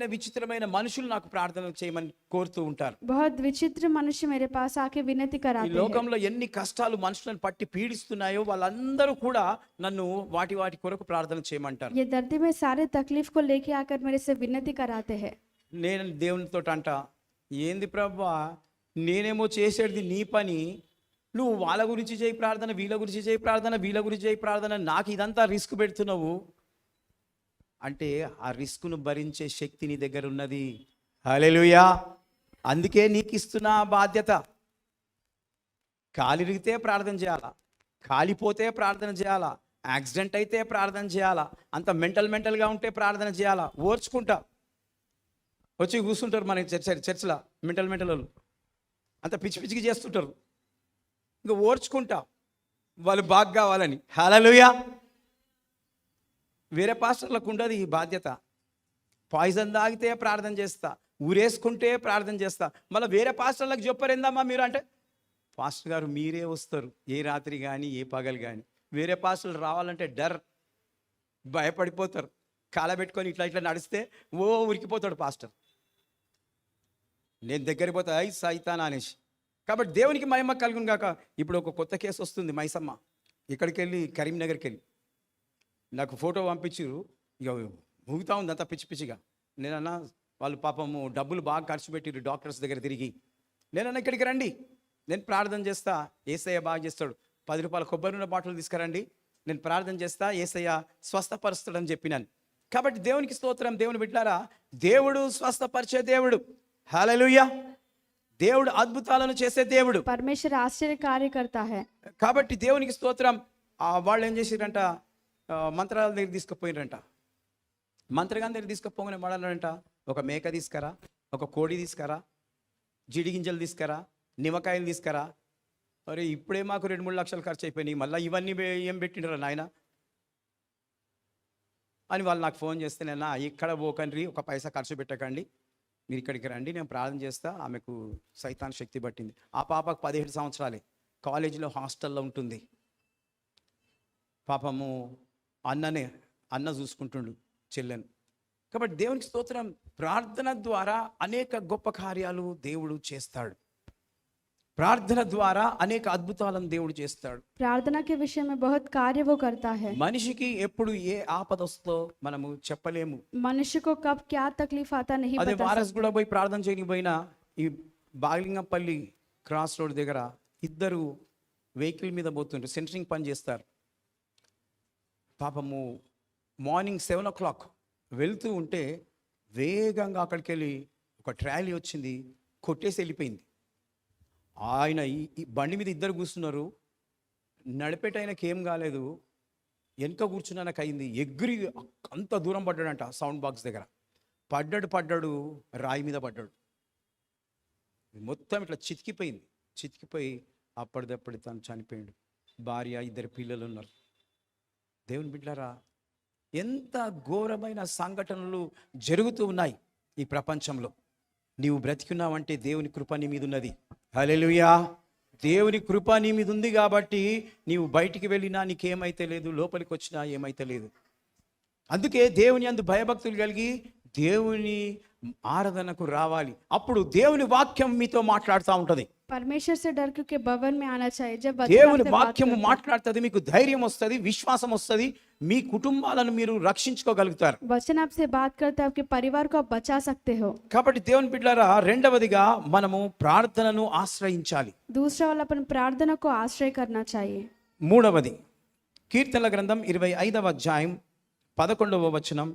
విచిత్రమైన మనుషులు నాకు ప్రార్థన చేయమని కోరుతూ ఉంటారు. बहुत विचित्र मनुष्य मेरे पास आके विनती ఈ कराते हैं। లోకంలో ఎన్ని కష్టాలు మనుషులను పట్టి పీడిస్తున్నాయో వాళ్ళందరూ కూడా నన్ను వాటి కొరకు ప్రార్థన చేయమంటారు. ये धरती में सारे तकलीफ को लेके आकर मेरे से विनती कराते हैं। నేను దేవునితో అంట, ఏంది ప్రభువా, నేనేమో చేసేది నీ పని, నువ్వు వాళ్ళ గురించి చేయి ప్రార్థన, వీళ్ళ గురించి చేయి ప్రార్థన, వీళ్ళ గురించి చేయి ప్రార్థన, నాకు ఇదంతా రిస్క్ పెడుతున్నావు అంటే ఆ రిస్క్ను భరించే శక్తి నీ దగ్గర ఉన్నది. హల్లెలూయా. అందుకే నీకు ఇస్తున్నా బాధ్యత. కాలిరిగితే ప్రార్థన చేయాలా, కాలిపోతే ప్రార్థన చేయాలా, యాక్సిడెంట్ అయితే ప్రార్థన చేయాలా, అంత మెంటల్గా ఉంటే ప్రార్థన చేయాలా. ఓర్చుకుంటా వచ్చి కూర్చుంటారు మన చర్చిలో మెంటల్ వాళ్ళు, అంత పిచ్చికి చేస్తుంటారు. ఇంకా ఓర్చుకుంటా వాళ్ళు బాగా కావాలని. హల్లెలూయా. వేరే పాస్టర్లకు ఉండదు ఈ బాధ్యత. పాయిజన్ తాగితే ప్రార్థన చేస్తా, ఊరేసుకుంటే ప్రార్థన చేస్తా. మళ్ళీ వేరే పాస్టర్లకు చెప్పరేందమ్మా మీరు అంటే, పాస్టర్ గారు మీరే వస్తారు ఏ రాత్రి కానీ ఏ పగలు కానీ. వేరే పాస్టర్లు రావాలంటే భయపడిపోతారు. కాలబెట్టుకొని ఇట్లా నడిస్తే ఉరికిపోతాడు పాస్టర్. నేను దగ్గరికి పోతా ఐ సైతానా అనేసి. కాబట్టి దేవునికి మహిమ కలుగును గాక. ఇప్పుడు ఒక కొత్త కేసు వస్తుంది మైసమ్మ. ఇక్కడికి వెళ్ళి కరీంనగర్కి వెళ్ళి నాకు ఫోటో పంపించారు. ఇక ఊగుతా ఉంది అంతా పిచ్చిగా. నేనన్నా వాళ్ళు పాపము డబ్బులు బాగా ఖర్చు పెట్టిరు డాక్టర్స్ దగ్గర తిరిగి. నేనన్నా ఇక్కడికి రండి, నేను ప్రార్థన చేస్తా, యేసయ్య బాగా చేస్తాడు. 10 రూపాయల కొబ్బరి నూనె బాటిల్ తీసుకురండి, నేను ప్రార్థన చేస్తా, యేసయ్య స్వస్థపరుస్తాడని చెప్పినాను. కాబట్టి దేవునికి స్తోత్రం. దేవుని బిడ్డలారా, దేవుడు స్వస్థపరిచే దేవుడు. హల్లెలూయా. దేవుడు అద్భుతాలను చేసే దేవుడు. परमेश्वर आश्चर्य कार्य करता है। కాబట్టి దేవునికి స్తోత్రం. వాళ్ళు ఏం చేసిరంట, మంత్రాల దగ్గర తీసుకుపోయినరంట. మంత్రగాని దగ్గర తీసుకుపోగానే వాడాలంట, ఒక మేక తీసుకురా, ఒక కోడి తీసుకురా, జీడి గింజలు తీసుకురా, నిమ్మకాయలు తీసుకురా, అరే ఇప్పుడే మాకు 2-3 లక్షలు ఖర్చు అయిపోయినాయి, మళ్ళీ ఇవన్నీ ఏం పెట్టిండ్రా నాయన అని వాళ్ళు నాకు ఫోన్ చేస్తే, నేను ఇక్కడ పోకండి, ఒక పైసా ఖర్చు పెట్టకండి, మీరు ఇక్కడికి రండి, నేను ప్రార్థన చేస్తా. ఆమెకు సైతాన్ శక్తి పట్టింది. ఆ పాపకు 17 సంవత్సరాలే, కాలేజీలో హాస్టల్లో ఉంటుంది. పాపము అన్న చూసుకుంటుండు చెల్లెను. కాబట్టి దేవునికి స్తోత్రం. ప్రార్థన ద్వారా అనేక గొప్ప కార్యాలు దేవుడు చేస్తాడు. ప్రార్థన ద్వారా అనేక అద్భుతాలను దేవుడు చేస్తాడు. प्रार्थना के विषय में बहुत कार्य वो करता है। మనిషికి ఎప్పుడు ఏ ఆపద వస్తుందో మనము చెప్పలేము. मनुष्य को कब क्या तकलीफ आता नहीं అదే बता వారస్ కూడా పోయి ప్రార్థన చేయకపోయినా, ఈ బాగలింగంపల్లి క్రాస్ రోడ్ దగ్గర ఇద్దరు వెహికల్ మీద పోతుంటారు, సెంటరింగ్ పని చేస్తారు. పాపము మార్నింగ్ 7 o'clock వెళ్తూ ఉంటే వేగంగా అక్కడికి వెళ్ళి ఒక ట్రాలీ వచ్చింది, కొట్టేసి వెళ్ళిపోయింది. ఆయన ఈ బండి మీద ఇద్దరు కూర్చున్నారు, నడిపేటైనకి ఏం కాలేదు, వెనక కూర్చున్నానికి అయింది. ఎగిరి అంత దూరం పడ్డాడంట, సౌండ్ బాక్స్ దగ్గర పడ్డాడు, రాయి మీద పడ్డాడు. మొత్తం ఇట్లా చితికిపోయి అప్పటిదప్పుడు తను చనిపోయాడు. భార్య, 2 పిల్లలు ఉన్నారు. దేవుని బిడ్డలారా, ఎంత ఘోరమైన సంఘటనలు జరుగుతూ ఉన్నాయి ఈ ప్రపంచంలో. నీవు బ్రతికున్నావంటే దేవుని కృప నీ మీద ఉన్నది. హల్లెలూయా. దేవుని కృప నీ మీద ఉంది కాబట్టి నీవు బయటికి వెళ్ళినా నీకేమైతే లేదు, లోపలికి వచ్చినా ఏమైతే లేదు. అందుకే దేవుని యందు భయభక్తులు కలిగి దేవుని ఆరాధనకు రావాలి. అప్పుడు దేవుని వాక్యం మీతో మాట్లాడుతూ ఉంటది. परमेश्वर से डर के भवन में आना चाहिए। जब वचन దేవుని आपसे बात వాక్యము करता है, మాట్లాడుతుంది, మీకు ధైర్యం వస్తుంది, విశ్వాసం వస్తుంది, మీ కుటుంబాలను మీరు రక్షించుకోగలుగుతారు. वचन आपसे बात करता है, आपके परिवार को आप बचा सकते हो। కాబట్టి దేవుని బిడ్డలారా, రెండవదిగా మనము ప్రార్థనను ఆశ్రయించాలి. दूसरा वाला अपन प्रार्थना को आश्रय करना चाहिए। మూడవది కీర్తనల గ్రంథం 25వ అధ్యాయం 11వ వచనం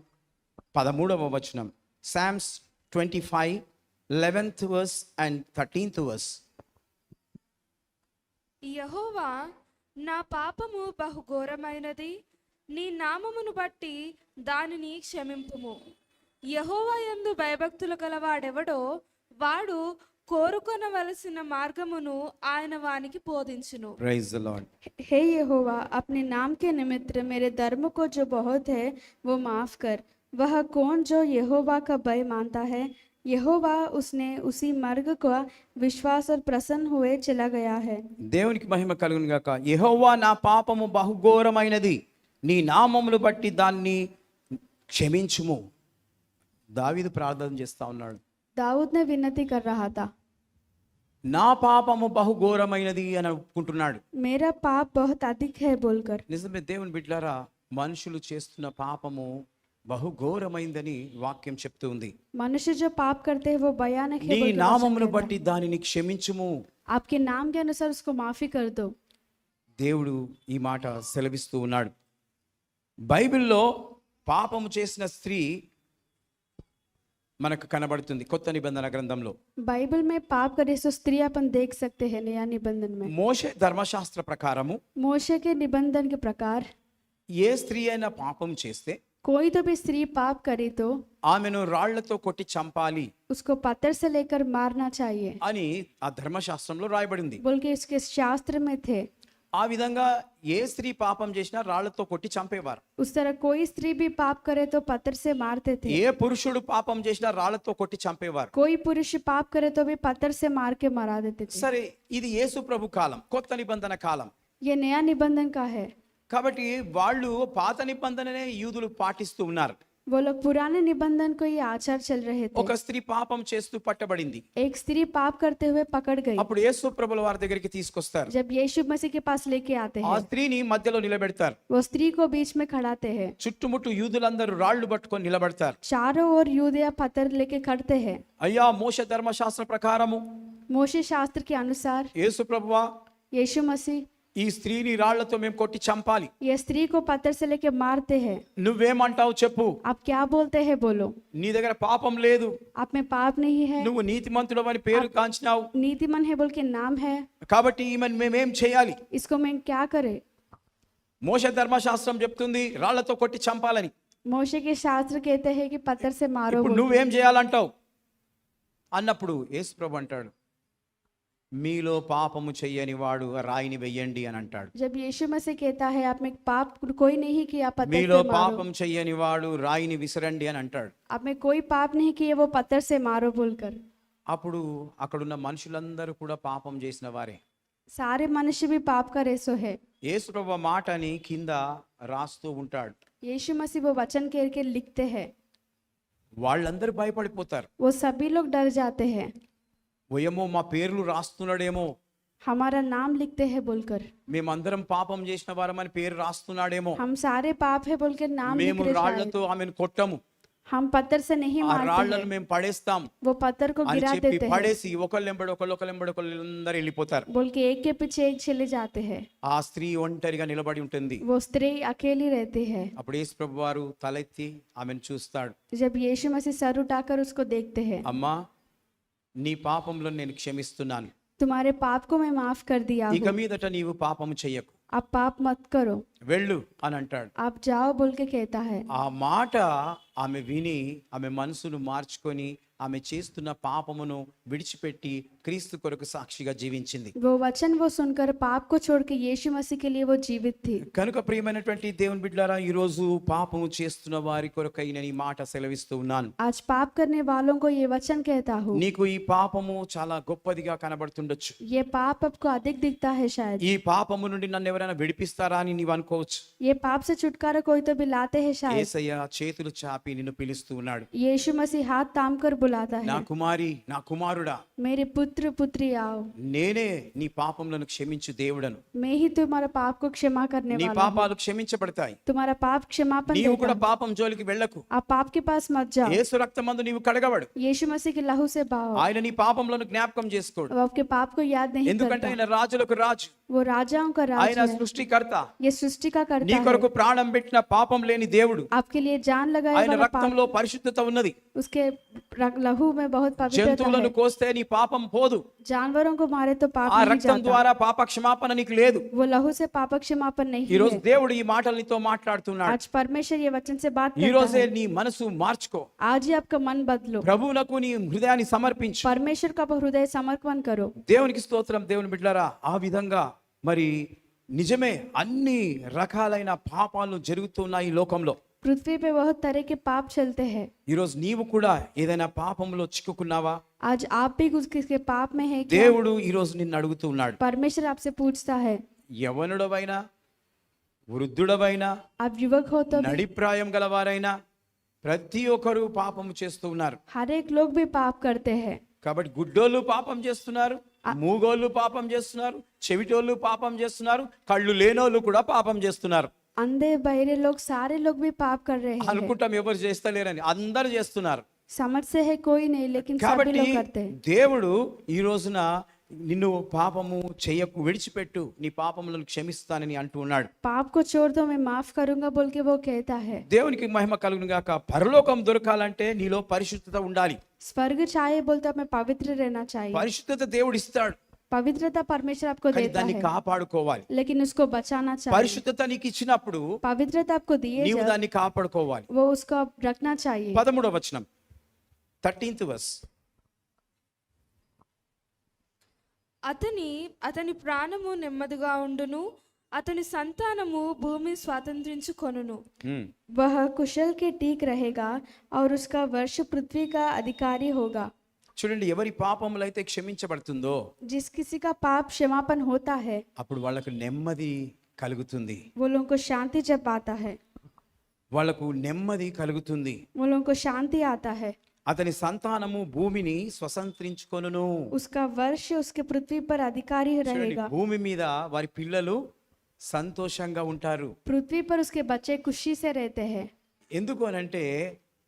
13వ వచనం. Psalms 25 11th verse and 13th verse. యెహోవా, నా పాపము బహుఘోరమైనది, నీ నామమును బట్టి దానిని క్షమింపుము. యెహోవా యందు భయభక్తులు గలవాడెవడో వాడు కోరుకొనవలసిన మార్గమును ఆయన వానికి బోధించును. Praise the Lord. हे यहोवा, अपने नाम के निमित्त मेरे धर्म को जो बहुत है वो माफ कर। वह कौन जो यहोवा का भय मानता है? यहोवा उसने उसी मार्ग का विश्वास और प्रसन्न हुए चला गया है। దేవునికి మహిమ కలుగును గాక. యెహోవా, నా పాపము బహుఘోరమైనది, నీ నామమును బట్టి దాన్ని క్షమించుము. దావీదు ప్రార్థన చేస్తా ఉన్నాడు. दाऊद ने विनती कर रहा था, నా పాపము బహుఘోరమైనది అని అనుకుంటున్నాడు. मेरा पाप बहुत अधिक है बोलकर। నిజమే దేవుని బిడ్డలారా, మనుషులు చేస్తున్న పాపము బహుఘోరమైందని వాక్యం చెప్తూ ఉంది. मनुष्य जो पाप करते हैं वो भयानक है నీ बोल के वचन నామమును कहता है। బట్టి దానిని క్షమించుము. आपके नाम के अनुसार उसको माफी कर दो। దేవుడు ఈ మాట సెలవిస్తూ ఉన్నాడు. బైబిల్లో పాపము చేసిన స్త్రీ మనకు కనబడుతుంది కొత్త నిబంధన గ్రంథంలో. बाइबल में पाप करे सो स्त्री अपन देख सकते हैं नया निबंधन में। మోషే ధర్మశాస్త్ర ప్రకారము मोशे के निबंधन के प्रकार ఏ స్త్రీ అయినా పాపం చేస్తే कोई तो भी स्त्री पाप करे तो ఆమెను రాళ్లతో కొట్టి చంపాలి उसको पत्थर से लेकर मारना चाहिए అని ఆ ధర్మశాస్త్రంలో రాయబడింది. बोल के इसके शास्त्र में थे। ఆ విధంగా ఏ స్త్రీ పాపం చేసినా రాళ్లతో కొట్టి చంపేవారు. उस तरह कोई स्त्री भी पाप करे तो पत्थर से मारते थे। ఏ పురుషుడు పాపం చేసినా రాళ్లతో కొట్టి చంపేవారు. कोई पुरुष पाप करे तो भी पत्थर से मार के मरा देते थे। సరే, ఇది యేసు ప్రభు కాలం, కొత్త నిబంధన కాలం. ये नया निबंधन का है। కాబట్టి వాళ్ళు పాత నిబంధననే యూదులు పాటిస్తూ ఉన్నారు. वो लोग पुराने निबंधन को ये आचार चल रहे थे। ఒక స్త్రీ పాపం చేస్తూ పట్టబడింది. एक स्त्री पाप करते हुए पकड़ गई। అప్పుడు యేసు ప్రభుల వారి దగ్గరికి తీసుకొస్తారు. जब यीशु मसीह के पास लेके आते ఆ हैं, స్త్రీని మధ్యలో నిలబెడతారు. वो स्त्री को बीच में खड़ाते हैं। చుట్టుముట్టు యూదులందరూ రాళ్లు పట్టుకొని నిలబడతారు. चारों ओर यूदया पत्थर लेके खड़ते हैं। అయ్యా, మోషే ధర్మశాస్త్ర ప్రకారము मोशे शास्त्र के अनुसार యేసు ప్రభువా, यीशु मसीह ఈ స్త్రీని రాళ్లతో మేము కొట్టి చంపాలి, ये स्त्री को पत्थर से लेके मारते हैं। నువ్వేమంటావు చెప్పు. आप क्या बोलते हैं बोलो। నీ దగ్గర పాపం లేదు, आप में पाप नहीं है, నువ్వు నీతిమంతుడు అని పేరు కాంచినావు, नीतिमन है बोल के नाम है, కాబట్టి ఈమెను మేమేం చేయాలి? इसको मैं क्या करे? మోషే ధర్మశాస్త్రం చెప్తుంది రాళ్లతో కొట్టి చంపాలని. मोशे के शास्त्र कहते हैं कि पत्थर से मारो ఇప్పుడు बोल। నువ్వేం చేయాలంటావు అన్నప్పుడు యేసు ప్రభు అంటాడు, మీలో పాపము చెయ్యని వాడు రాయిని వెయ్యండి అని అంటాడు. जब यीशु मसीह कहता है आप में पाप कोई नहीं किया पत्थर మీలో से मारो, పాపం చెయ్యని వాడు రాయిని విసరండి అని అంటాడు. आप में कोई पाप नहीं किए वो पत्थर से मारो बोलकर, అప్పుడు అక్కడున్న మనుషులందరూ కూడా పాపం చేసిన వారే. सारे मनुष्य भी पाप का रेसो है। యేసు ప్రభువు మాటని కింద రాస్తూ ఉంటాడు. यीशु मसीह वो वचन कह के लिखते हैं, వాళ్ళందరూ భయపడిపోతారు. वो सभी लोग डर जाते हैं, ఓయేమో మా పేర్లు రాస్తున్నాడేమో, हमारा नाम लिखते हैं बोलकर, మేమందరం పాపం చేసిన వారమని పేరు రాస్తున్నాడేమో, हम सारे पाप है बोल के नाम लिख మేము रहे शायद। రాళ్లతో ఆమెను కొట్టము, हम पत्थर से नहीं ఆ मारते రాళ్లను हैं, మేము పడేస్తాం वो पत्थर को అని गिरा చెప్పి देते हैं పడేసి ఒకళ్ళెంబడి ఒకళ్ళందరూ వెళ్ళిపోతారు. बोल के एक के पीछे एक चले जाते हैं। ఆ స్త్రీ ఒంటరిగా నిలబడి ఉంటుంది. वो स्त्री अकेली रहती है। అప్పుడు యేసు ప్రభు వారు తలెత్తి ఆమెను చూస్తాడు. जब यीशु मसीह सर उठाकर उसको देखते हैं, అమ్మా, నీ పాపంలో నేను క్షమిస్తున్నాను, तुम्हारे पाप को मैं माफ कर दिया ఇక हूँ, మీదట నీవు పాపము చెయ్యకు, आप पाप मत करो, వెళ్ళు అని అంటాడు. आप जाओ बोल के कहता है। ఆ మాట ఆమె విని ఆమె మనసును మార్చుకొని ఆమె చేస్తున్న పాపమును విడిచిపెట్టి క్రీస్తు కొరకు సాక్షిగా జీవించింది. वो वचन वो सुनकर पाप को छोड़ के यीशु मसीह के लिए वो जीवित थी। కనుక ప్రియమైనటువంటి దేవుని బిడ్డలారా, ఈ రోజు పాపము చేస్తున్న వారి కొరకై నేను ఈ మాట సెలవిస్తూ ఉన్నాను. आज पाप करने वालों को ये वचन कहता हूँ, నీకు ఈ పాపము చాలా గొప్పదిగా కనబడుతుండొచ్చు. ये पाप आपको अधिक दिखता है शायद, ఈ పాపము నుండి నన్ను ఎవరైనా విడిపిస్తారా అని నీవు అనుకోవచ్చు. ये पाप से छुटकारा कोई तो भी लाते हैं शायद। యేసయ్య చేతులు చాపి నిన్ను పిలుస్తూ ఉన్నాడు. यीशु मसीह हाथ थाम कर बुलाता నా है, కుమారి, నా కుమారుడా, मेरे पुत्र पुत्री आओ, నేనే నీ పాపములను క్షమించు దేవుడను. मैं ही तुम्हारा पाप को क्षमा करने నీ वाला हूँ, పాపాలు క్షమించబడతాయి. तुम्हारा पाप क्षमापन నీవు देता కూడా हूँ। పాపం జోలికి వెళ్ళకు. आप पाप के पास मत जाओ, యేసు రక్తమందు నీవు కడగబడు. यीशु मसीह के लहू से बहाओ, ఆయన నీ పాపములను జ్ఞాపకం చేసుకోడు. वो आपके पाप को याद नहीं ఎందుకంటే करता, ఆయన రాజులకు రాజు, वो राजाओं का राज ఆయన है, సృష్టికర్త. ये सृष्टि का నీ करता है, కొరకు ప్రాణం పెట్టిన పాపం లేని దేవుడు. आपके लिए जान लगाए ఆయన वाला पाप, రక్తంలో పరిశుద్ధత ఉన్నది. उसके लहू में बहुत पवित्रता జంతువులను है, కోస్తే నీ పాపం పోదు. जानवरों को मारे तो पाप ఆ नहीं రక్తం जाता, ద్వారా పాప క్షమాపణ నీకు లేదు. वो लहू से पाप क्षमापन नहीं ఈ రోజు है। దేవుడు ఈ మాటలు నీతో మాట్లాడుతున్నాడు. आज परमेश्वर ये वचन से बात ఈ करता రోజే है, నీ మనసు మార్చుకో. आज ही आपका मन बदलो, ప్రభువునకు నీ హృదయాన్ని సమర్పించు. परमेश्वर का हृदय समर्पण करो। దేవునికి స్తోత్రం. దేవుని బిడ్డలారా, ఆ విధంగా మరి నిజమే అన్ని రకాలైన పాపాలు జరుగుతున్నాయి ఈ లోకంలో. पृथ्वी पे बहुत तरह के पाप चलते हैं। ఈరోజు నీవు కూడా ఏదైనా పాపంలో చిక్కుకున్నావా? आज आप भी कुछ किसके पाप में है क्या? దేవుడు ఈ రోజు నిన్ను అడుగుతూ ఉన్నాడు. परमेश्वर आपसे पूछता है, యవనుడవైనా, వృద్ధుడవైనా, आप युवक हो तो भी, నడిప్రాయం గలవారైనా ప్రతి ఒక్కరూ పాపము చేస్తూ ఉన్నారు. हर एक लोग भी पाप करते हैं। కాబట్టి గుడ్డోళ్ళు పాపం చేస్తున్నారు, మూగోళ్ళు పాపం చేస్తున్నారు, చెవిటోళ్ళు పాపం చేస్తున్నారు, కళ్ళు లేనోళ్ళు కూడా పాపం చేస్తున్నారు. अंधे बहरे लोग सारे लोग भी पाप कर रहे हैं। అనుకుంటాం ఎవరు చేస్తలేరని, అందరు చేస్తున్నారు. समझ से है कोई नहीं, लेकिन सभी కాబట్టి लोग करते हैं। దేవుడు ఈ రోజున నిన్ను పాపము చేయకు, విడిచిపెట్టు, నీ పాపములను క్షమిస్తానని అంటూ ఉన్నాడు. पाप को छोड़ दो, मैं माफ करूंगा बोल के वो कहता है। దేవునికి మహిమ కలుగును గాక. పరలోకం దొరకాలంటే నీలో పరిశుద్ధత ఉండాలి. स्वर्ग चाहिए बोलते हमें पवित्र रहना चाहिए। పరిశుద్ధత దేవుడు ఇస్తాడు, पवित्रता परमेश्वर आपको కానీ देता దాన్ని है, కాపాడుకోవాలి. लेकिन उसको बचाना चाहिए। పరిశుద్ధత నీకు ఇచ్చినప్పుడు पवित्रता आपको दिए నీవు जब, దాన్ని కాపాడుకోవాలి. वो उसको आप रखना चाहिए। 13వ వచనం, 13th verse. అతని ప్రాణము నెమ్మదిగా ఉండును, అతని సంతానము భూమి స్వాతంత్రించుకొనును. वह कुशल के टीक रहेगा और उसका वर्ष पृथ्वी का अधिकारी होगा। చూడండి, ఎవరి పాపములైతే క్షమించబడుతుందో जिस किसी का पाप क्षमापन होता है, అప్పుడు వాళ్ళకు నెమ్మది కలుగుతుంది. वो लोगों को शांति जब आता है, వాళ్ళకు నెమ్మది కలుగుతుంది. वो लोगों को शांति आता है। అతని సంతానము భూమిని స్వతంత్రించుకొనును. उसका वर्ष उसके पृथ्वी पर अधिकारी చూడండి, रहेगा। భూమి మీద వారి పిల్లలు సంతోషంగా ఉంటారు. पृथ्वी पर उसके बच्चे खुशी से रहते हैं। ఎందుకు అనంటే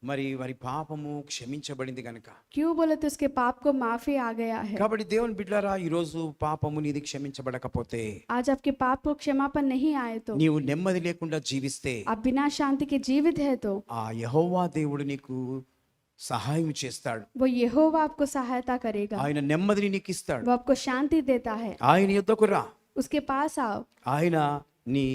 మరి వారి పాపము క్షమించబడింది గనక. क्यों बोले तो उसके पाप को माफी आ गया है। కాబట్టి దేవుని బిడ్డలారా, ఈ రోజు పాపము నీది క్షమించబడకపోతే, आज आपके पाप को क्षमापन नहीं आए तो, నీవు నెమ్మది లేకుండా జీవిస్తే, आप बिना शांति के जीवित है तो, ఆ యెహోవా దేవుడు నీకు సహాయం చేస్తాడు. वो यहोवा आपको सहायता करेगा, ఆయన నెమ్మదిని నీకు ఇస్తాడు. वो आपको शांति देता है। ఆయన యొద్దకు రా, उसके पास आओ, ఆయన నీ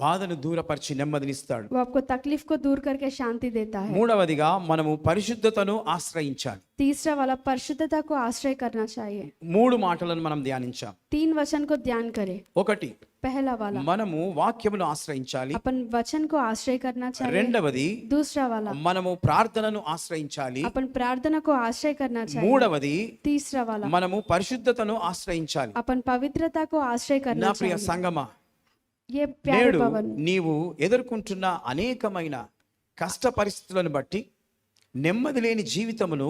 బాధను దూరపరిచి నెమ్మదినిస్తాడు. वो आपको तकलीफ को दूर करके शांति देता है। మూడవదిగా మనము పరిశుద్ధతను ఆశ్రయించాలి. तीसरा वाला परिशुद्धता को आश्रय करना चाहिए। 3 మాటలను మనం ధ్యానించాం. 3 वचन को ध्यान करें। ఒకటి, पहला वाला మనము వాక్యమును ఆశ్రయించాలి. अपन वचन को आश्रय करना चाहिए। రెండవది, दूसरा वाला మనము ప్రార్థనను ఆశ్రయించాలి. अपन प्रार्थना को आश्रय करना चाहिए। మూడవది, तीसरा वाला మనము పరిశుద్ధతను ఆశ్రయించాలి. अपन पवित्रता को आश्रय నా करना ప్రియ चाहिए। సంగమా, ये प्यारे నేడు पवन, నీవు ఎదుర్కొంటున్న అనేకమైన కష్ట పరిస్థితులను బట్టి నెమ్మది లేని జీవితమును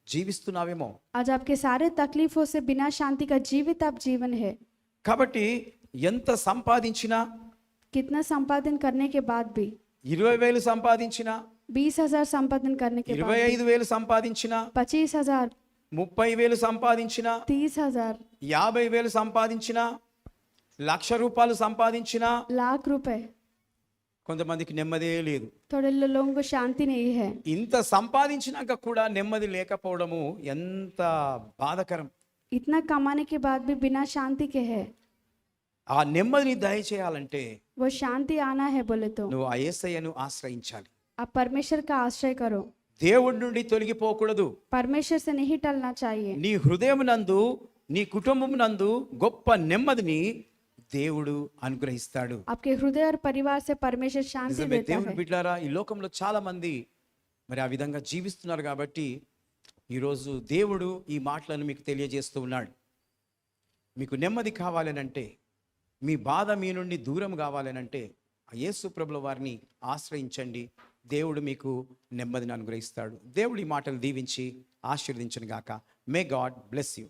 జీవిస్తున్నావేమో. आज आपके सारे तकलीफों से बिना शांति का जीवित आप जीवन है। కాబట్టి ఎంత సంపాదించినా, कितना संपादन करने के बाद भी 20,000 సంపాదించినా, 20,000 संपादन करने के बाद 25,000 సంపాదించినా, 25,000 30,000 సంపాదించినా, 30,000 50,000 సంపాదించినా, ₹1,00,000 సంపాదించినా लाख रुपए, కొంతమందికి నెమ్మదే లేదు. थोड़े लोगों को शांति नहीं है। ఇంత సంపాదించినాక కూడా నెమ్మది లేకపోవడము ఎంత బాధకరం. इतना कमाने के बाद भी बिना शांति के है। ఆ నెమ్మదిని దయచేయాలంటే वो शांति आना है बोले तो నువ్వు ఆ యేసయ్యను ఆశ్రయించాలి. आप परमेश्वर का आश्रय करो। దేవుడి నుండి తొలగిపోకూడదు. परमेश्वर से नहीं टलना चाहिए। నీ హృదయమునందు, నీ కుటుంబమునందు గొప్ప నెమ్మదిని దేవుడు అనుగ్రహిస్తాడు. आपके हृदय और परिवार से परमेश्वर शांति నిజమే, देता దేవుని है। బిడ్డలారా, ఈ లోకంలో చాలా మంది మరి ఆ విధంగా జీవిస్తున్నారు. కాబట్టి ఈరోజు దేవుడు ఈ మాటలను మీకు తెలియజేస్తూ ఉన్నాడు. మీకు నెమ్మది కావాలనంటే, మీ బాధ మీ నుండి దూరం కావాలనంటే ఆ యేసు ప్రభుల వారిని ఆశ్రయించండి. దేవుడు మీకు నెమ్మదిని అనుగ్రహిస్తాడు. దేవుడు ఈ మాటలు దీవించి ఆశీర్వదించును గాక. May God bless you.